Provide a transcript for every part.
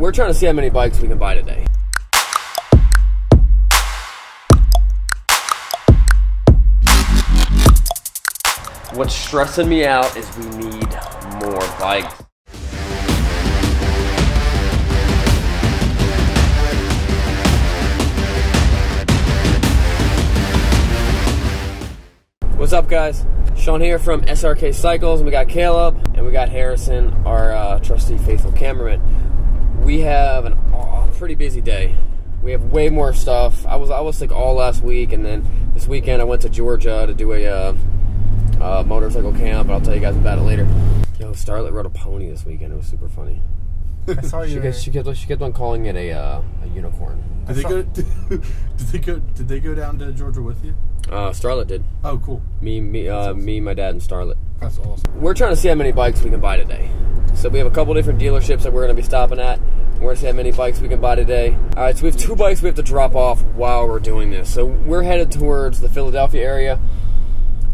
we're trying to see how many bikes we can buy today. What's stressing me out is we need more bikes. What's up, guys? Sean here from SRKCYCLES, and we got Caleb and we got Harrison, our trusty faithful cameraman. We have a pretty busy day. We have way more stuff. I was sick all last week, and then this weekend I went to Georgia to do a motorcycle camp. I'll tell you guys about it later. Yo, Starlet rode a pony this weekend. It was super funny. I saw you. She kept on calling it a unicorn. Did they go down to Georgia with you? Starlet did. Oh, cool. Me, my dad, and Starlet. That's awesome. We're trying to see how many bikes we can buy today. So we have a couple different dealerships that we're going to be stopping at. We're going to see how many bikes we can buy today. All right, so we have 2 bikes we have to drop off while we're doing this. So we're headed towards the Philadelphia area.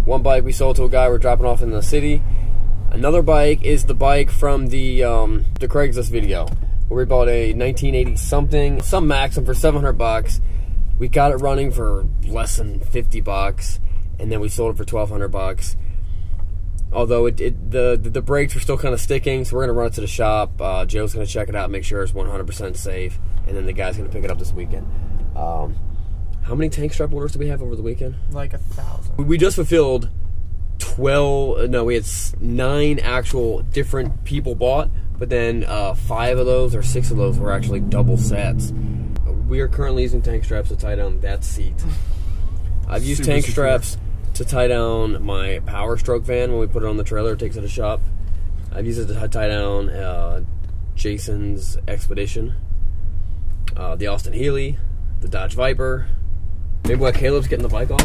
1 bike we sold to a guy we're dropping off in the city. Another bike is the bike from the Craigslist video, where we bought a 1980 something, some Maxim for $700. We got it running for less than $50, and then we sold it for $1,200. Although the brakes were still kind of sticking, so we're gonna run it to the shop. Joe's gonna check it out, make sure it's 100% safe, and then the guy's gonna pick it up this weekend. How many tank strap orders do we have over the weekend? Like 1,000. We just fulfilled 12. No, we had 9 actual different people bought, but then 5 of those or 6 of those were actually double sets. We are currently using tank straps to tie down that seat. I've used tank straps to tie down my Power Stroke van when we put it on the trailer. It takes it to the shop. I've used it to tie down Jason's Expedition, the Austin Healey, the Dodge Viper. Maybe while Caleb's getting the bike off,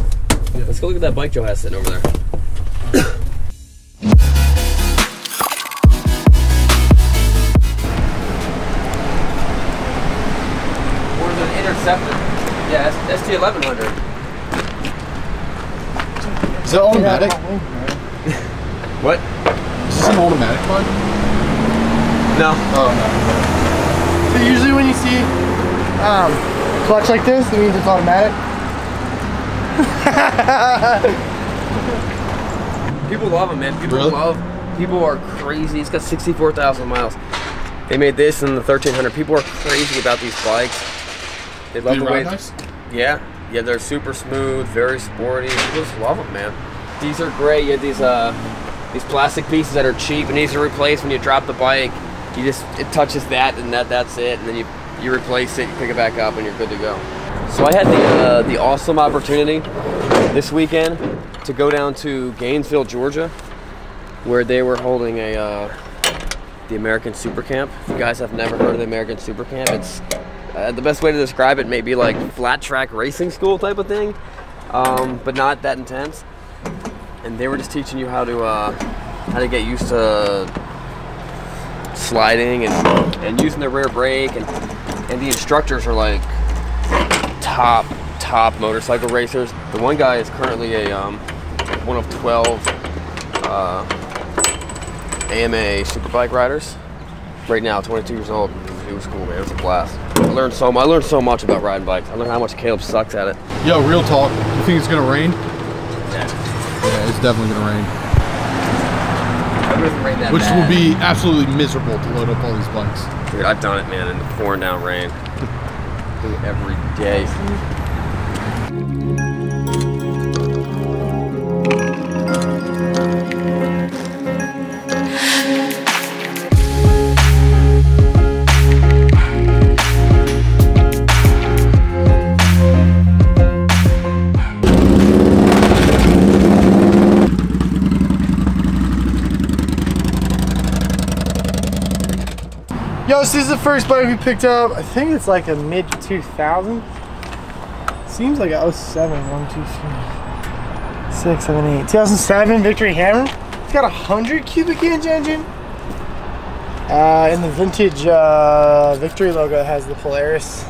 yeah. Let's go look at that bike Joe has sitting over there. Or is it an Interceptor? Yeah, ST1100. Is it automatic? What? Is this an automatic bike? No. Oh, no. So usually when you see clutch like this, it means it's automatic. People love them, man. People are crazy. It's got 64,000 miles. They made this in the 1300. People are crazy about these bikes. They love the way. Nice? Yeah, they're super smooth, very sporty. People just love them, man. These are great. You have these plastic pieces that are cheap and easy to replace. When you drop the bike, it touches that, and that's it. And then you replace it, you pick it back up, and you're good to go. So I had the awesome opportunity this weekend to go down to Gainesville, Georgia, where they were holding the American Super Camp. If you guys have never heard of the American Super Camp, it's the best way to describe it may be like flat track racing school type of thing, but not that intense. And they were just teaching you how to get used to sliding and using the rear brake, and the instructors are like top motorcycle racers. The one guy is currently one of 12 AMA Superbike riders right now, 22 years old. It was cool, man. It was a blast. I learned so much about riding bikes. I learned how much Caleb sucks at it. Yo, real talk. You think it's gonna rain? Yeah, it's definitely gonna rain. It doesn't rain that Which bad. will be absolutely miserable to load up all these bikes. Dude, I've done it, man, in the pouring down rain. Do it every day. Yo, this is the first bike we picked up. I think it's like a mid-2000. Seems like a 07, 1, 2, 3, 6, 7, 8. 2007 Victory Hammer. It's got a 100 cubic inch engine. And the vintage Victory logo has the Polaris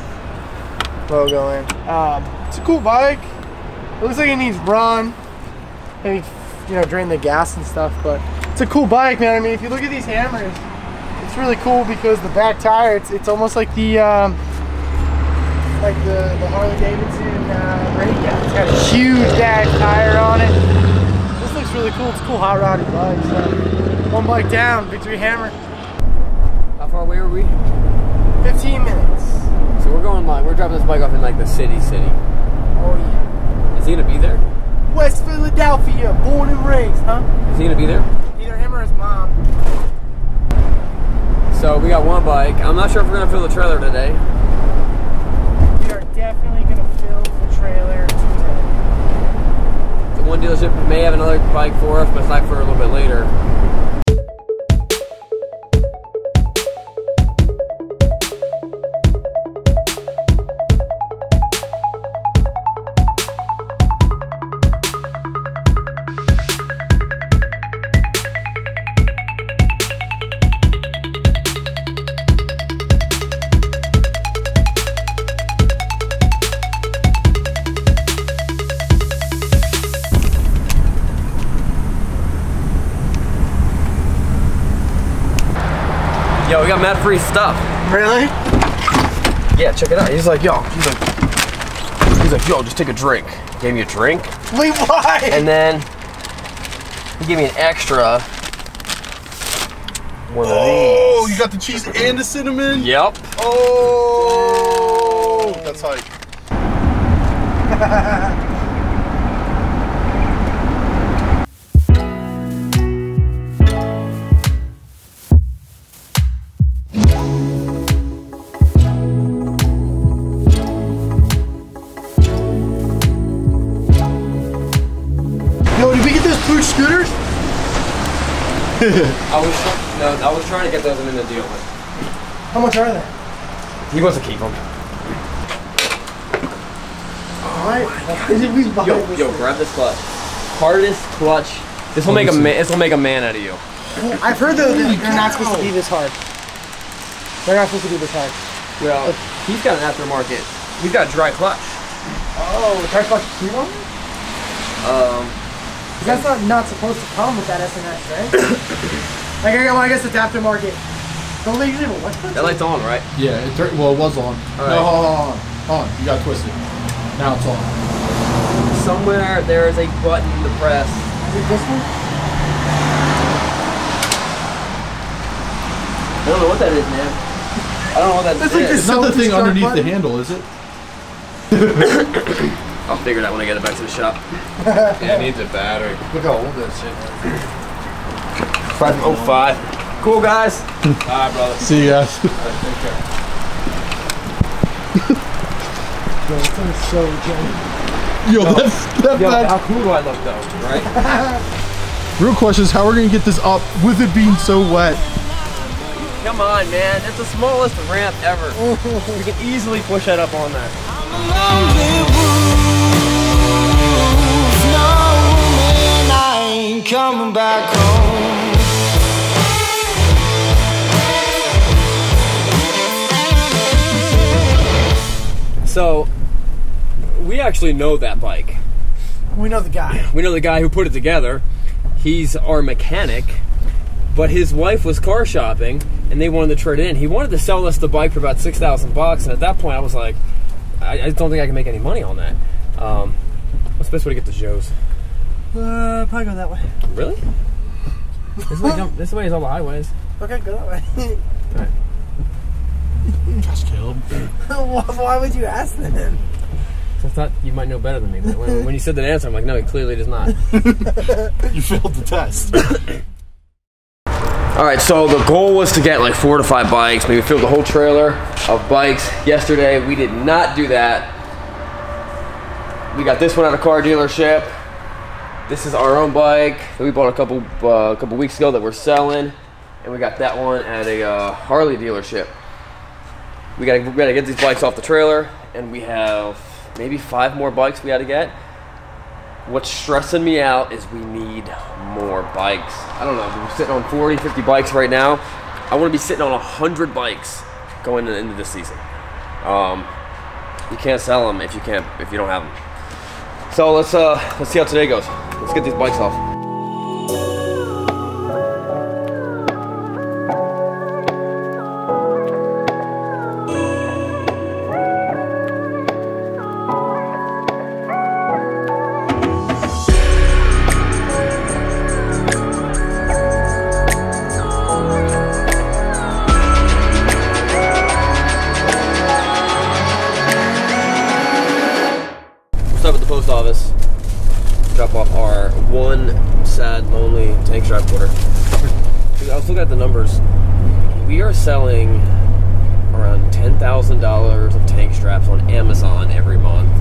logo in. It's a cool bike. It looks like it needs run. Maybe, you know, drain the gas and stuff, but it's a cool bike, man. I mean, if you look at these hammers, it's really cool because the back tire, it's almost like the Harley-Davidson Radiant. It's got a huge back tire on it. This looks really cool. It's a cool hot rodded bike. So one bike down, victory hammer. How far away were we? 15 minutes. So we're going like, we're dropping this bike off in like the city. Oh yeah. Is he gonna be there? West Philadelphia, born and raised, huh? Is he gonna be there? Either him or his mom. So we got one bike. I'm not sure if we're gonna fill the trailer today. We are definitely gonna fill the trailer today. The one dealership may have another bike for us, but it's not for a little bit later. Yo, we got mad free stuff. Really? Yeah, check it out. He's like, yo, just take a drink. Gave me a drink. Wait, why? And then he gave me an extra one of these. Oh, you got the cheese and the cinnamon? Yep. Oh, that's hype. Yo, did we get those Pooch scooters? I was trying to get those in the deal, but How much are they? he wants to keep them. Why did we buy this? Yo, grab this clutch. Hardest clutch. This will make a man. This will make a man out of you. I've heard though that they're not supposed to be this hard. They're not supposed to be this hard. Well, he's got an aftermarket. He's got a dry clutch. Oh, the dry clutch is on? That's not supposed to come with that SNS, right? Well, I guess it's aftermarket. Don't they usually have a wet clutch? That light's on, right? Yeah, it was on. Right. No, hold on. You got twisted. Now it's on. Somewhere there is a button to press. Is it this one? I don't know what that is, man. I don't know what that is. It's not the thing underneath the handle, is it? I'll figure it out when I get it back to the shop. Yeah, it needs a battery. Look how old that shit is. 505. Cool, guys. Bye, brother. See you guys. Take care. Yo, this thing is so gentle. Yo, that Yo, back. how cool do I look, though, right? Real question is how we're gonna get this up with it being so wet. Come on, man. It's the smallest ramp ever. We can easily push that up on that. Coming back home. So, we actually know that bike. We know the guy. We know the guy who put it together. He's our mechanic, but his wife was car shopping, and they wanted to trade it in. He wanted to sell us the bike for about $6,000, and at that point, I was like, I don't think I can make any money on that. What's the best way to get to Joe's? Probably go that way. Really? This way is all the highways. Okay, go that way. All right. Gosh, Caleb. Why would you ask them? I thought you might know better than me. But when you said that answer, I'm like, no, he clearly does not. You failed the test. All right, so the goal was to get like 4 to 5 bikes. Maybe fill the whole trailer of bikes. Yesterday, we did not do that. We got this one at a car dealership. This is our own bike that we bought a couple weeks ago that we're selling, and we got that one at a Harley dealership. We gotta get these bikes off the trailer, and we have maybe 5 more bikes we gotta get. What's stressing me out is we need more bikes. I don't know, we're sitting on 40, 50 bikes right now. I want to be sitting on 100 bikes going into this season. You can't sell them if you don't have them. So let's see how today goes. Let's get these bikes off. tank strap quarter. I was looking at the numbers. We are selling around $10,000 of tank straps on Amazon every month,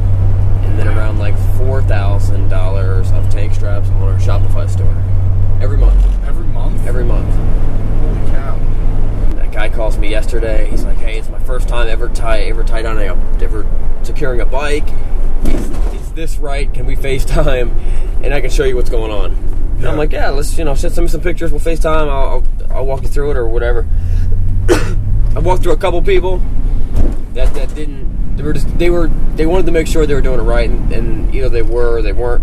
and then around like $4,000 of tank straps on our Shopify store every month. Every month? Every month. Holy cow. That guy calls me yesterday. He's like, "Hey, it's my first time ever securing a bike. Is this right? Can we FaceTime? And I can show you what's going on." And I'm like, "Yeah, let's send me some pictures. We'll FaceTime. I'll walk you through it or whatever." I walked through a couple people that didn't. They wanted to make sure they were doing it right, and either they were or they weren't.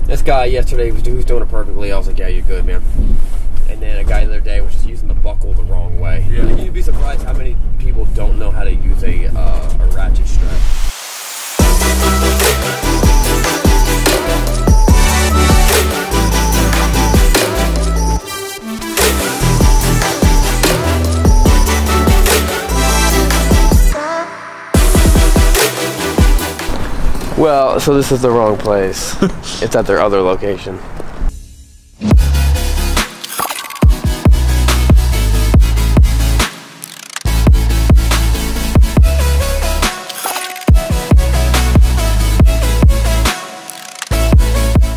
This guy yesterday was doing it perfectly. I was like, "Yeah, you're good, man." And then a guy the other day was just using the buckle the wrong way. Yeah. You'd be surprised how many people don't know how to use a ratchet strap. Well, so this is the wrong place. It's at their other location.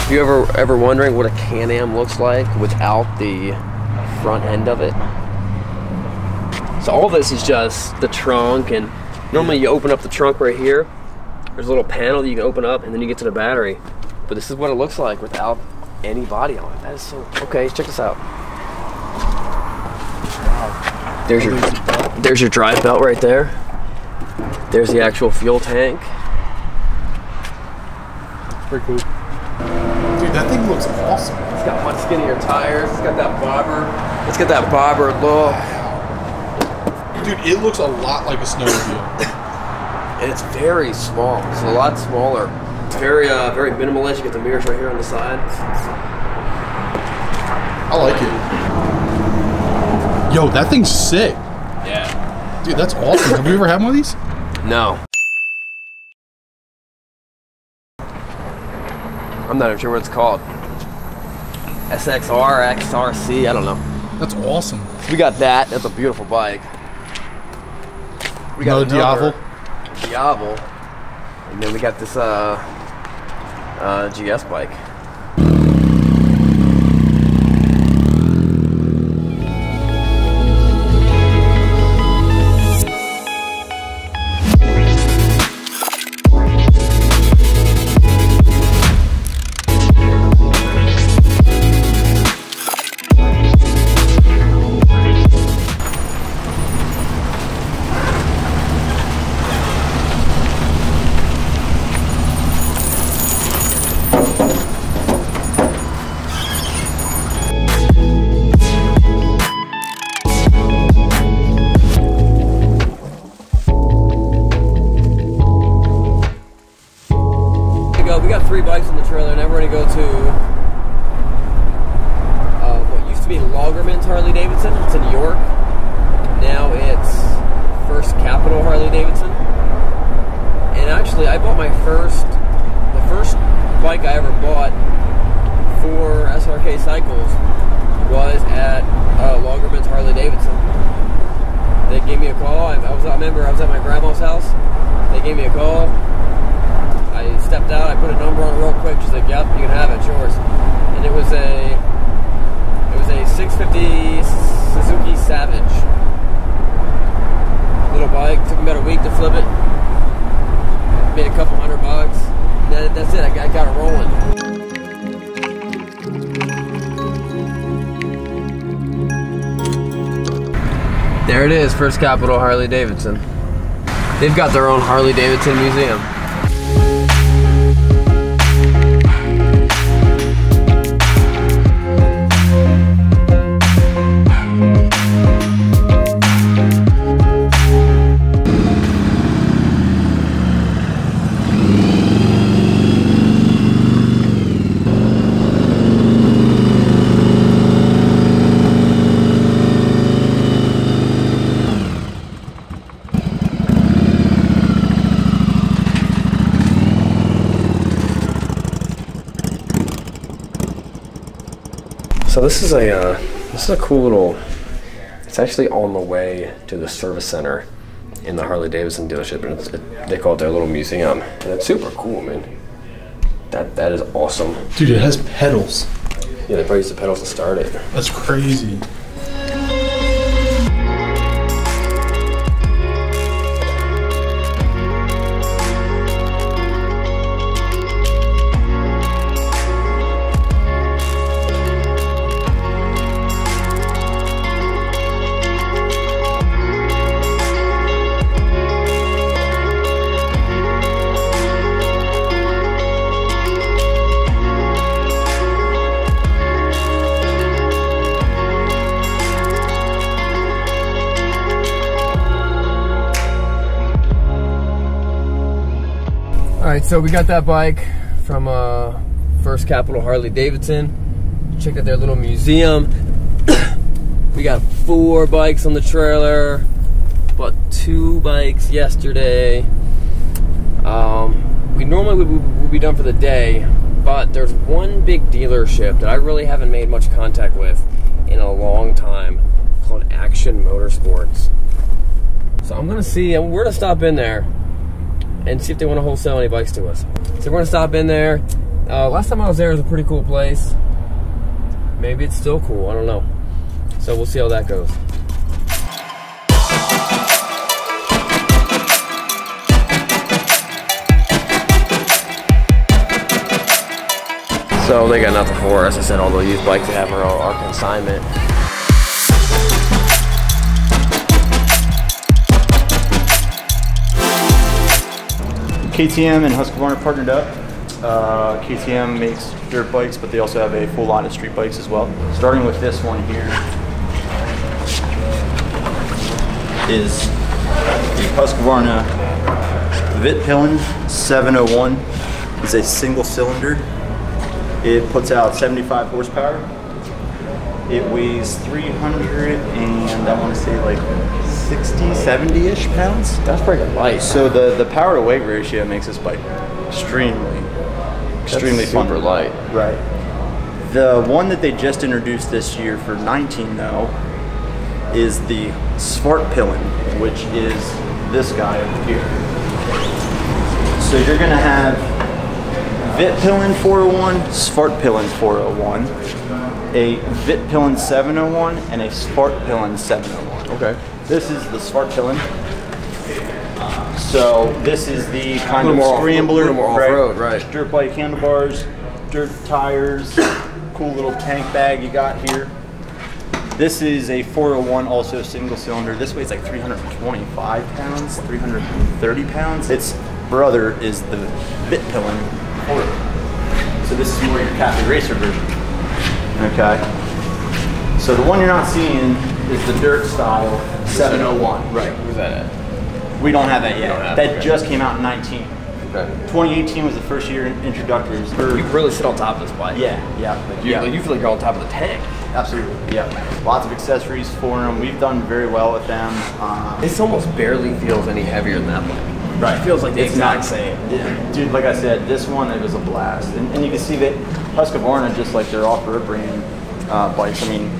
If you ever wondering what a Can-Am looks like without the front end of it? So all this is just the trunk, and normally you open up the trunk right here. There's a little panel that you can open up, and then you get to the battery. But this is what it looks like without any body on it. That is so... Okay, check this out. There's your drive belt right there. There's the actual fuel tank. Pretty cool. Dude, that thing looks awesome. It's got much skinnier tires. It's got that bobber. It's got that bobber look. Dude, it looks a lot like a snowmobile. And it's very small. It's a lot smaller. It's very very minimalist. You get the mirrors right here on the side. I like it. Yo, that thing's sick. Yeah. Dude, that's awesome. Have you ever had one of these? No. I'm not even sure what it's called. SXR, XRC, I don't know. That's awesome. We got that. That's a beautiful bike. We got another Diavel. And then we got this GS bike. We got 3 bikes in the trailer. Now we're going to go to what used to be Loggerman's Harley-Davidson. It's in York. Now it's First Capital Harley-Davidson. And actually, I bought the first bike I ever bought for SRKCYCLES was at Loggerman's Harley-Davidson. They gave me a call. I remember I was at my grandma's house. They gave me a call. I stepped out, I put a number on it real quick. She's like, "Yep, you can have it, it's yours." And it was a 650 Suzuki Savage. Little bike, took me about a week to flip it. Made a couple $100. That's it, I got it rolling. There it is, First Capital Harley-Davidson. They've got their own Harley-Davidson museum. So this is a cool little. It's actually on the way to the service center in the Harley-Davidson dealership, and they call it their little museum, and it's super cool, man. That is awesome. Dude, it has pedals. Yeah, they probably use the pedals to start it. That's crazy. Alright, so we got that bike from First Capital Harley-Davidson. Checked out their little museum. We got 4 bikes on the trailer. Bought 2 bikes yesterday. We normally would be done for the day, but there's one big dealership that I really haven't made much contact with in a long time called Action Motorsports. So I'm gonna see, we're gonna stop in there and see if they want to wholesale any bikes to us. So we're gonna stop in there. Last time I was there, it was a pretty cool place. Maybe it's still cool, I don't know. So we'll see how that goes. So they got nothing for us. I said all the used bikes they have are our consignment. KTM and Husqvarna partnered up. KTM makes dirt bikes, but they also have a full line of street bikes as well. Starting with this one here is the Husqvarna Vitpillen 701. It's a single cylinder. It puts out 75 horsepower. It weighs 300 and I want to say like 60, 70-ish pounds. That's pretty light. So the power to weight ratio makes this bike extremely fun. Super light. Right. The one that they just introduced this year for 19 though is the SRKCYCLES, which is this guy over here. So you're gonna have Vitpillen 401, SRKCYCLES 401, a Vitpillen 701, and a SRKCYCLES 701. Okay. This is the SRKCYCLES. So this is the kind of scrambler, a little more off-road, right? Dirt bike handlebars, dirt tires, cool little tank bag you got here. This is a 401, also single cylinder. This weighs like 325 pounds, 330 pounds. Its brother is the Vitpillen 401. So this is more your cafe racer version. Okay. So the one you're not seeing is the dirt style 701. Right. Where's that at? We don't have that yet. That just came out in 19. Okay. 2018 was the first year introductories. You really sit on top of this bike. Yeah. You feel like you're on top of the tank. Absolutely. Yeah. Lots of accessories for them. We've done very well with them. This almost barely feels any heavier than that bike. Right. It feels like the It's exact not- same. Yeah. Dude, like I said, this one, it was a blast. And you can see that Husqvarna, just like their off-road brand bikes, I mean,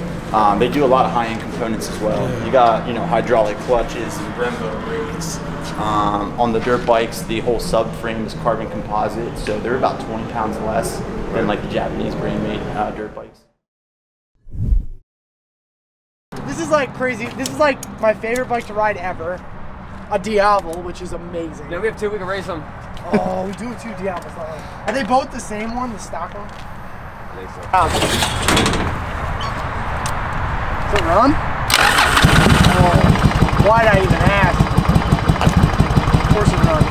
they do a lot of high-end components as well. You got, hydraulic clutches and Brembo brakes. On the dirt bikes, the whole subframe is carbon composite, so they're about 20 pounds less than like the Japanese brand-made dirt bikes. This is like crazy. This is like my favorite bike to ride ever. A Diavel, which is amazing. Yeah, we have 2. We can race them. Oh, we do have 2 Diavels. Are they both the same one, the stock one? I think so. Does it run? Oh, why'd I even ask? Of course it runs.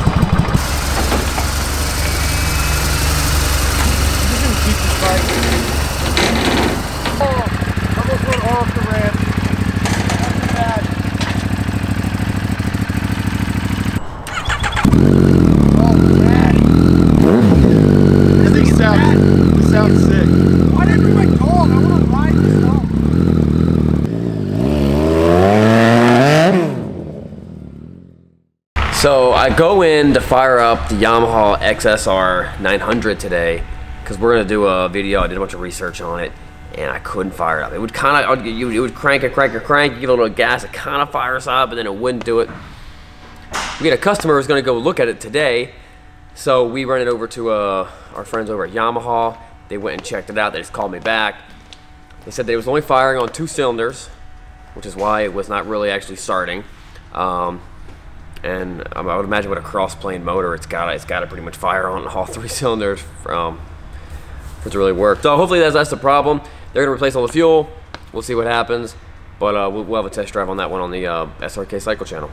I'm just gonna keep this bike. Oh, almost went off the ramp. Not too bad. Oh, man. This sounds sick. Why didn't we dog? I want to ride this dog. So I go in to fire up the Yamaha XSR 900 today because we're gonna do a video. I did a bunch of research on it, and I couldn't fire it up. It would kind of, it would crank, you get a little gas, it kind of fires up, and then it wouldn't do it. We had a customer who was going to go look at it today, so we ran it over to our friends over at Yamaha. They went and checked it out. They just called me back. They said that it was only firing on 2 cylinders, which is why it was not really actually starting. And I would imagine with a cross-plane motor, it's got to pretty much fire on all 3 cylinders for it to really work. So hopefully that's the problem. They're gonna replace all the fuel. We'll see what happens, but we'll have a test drive on that one on the SRK Cycle channel.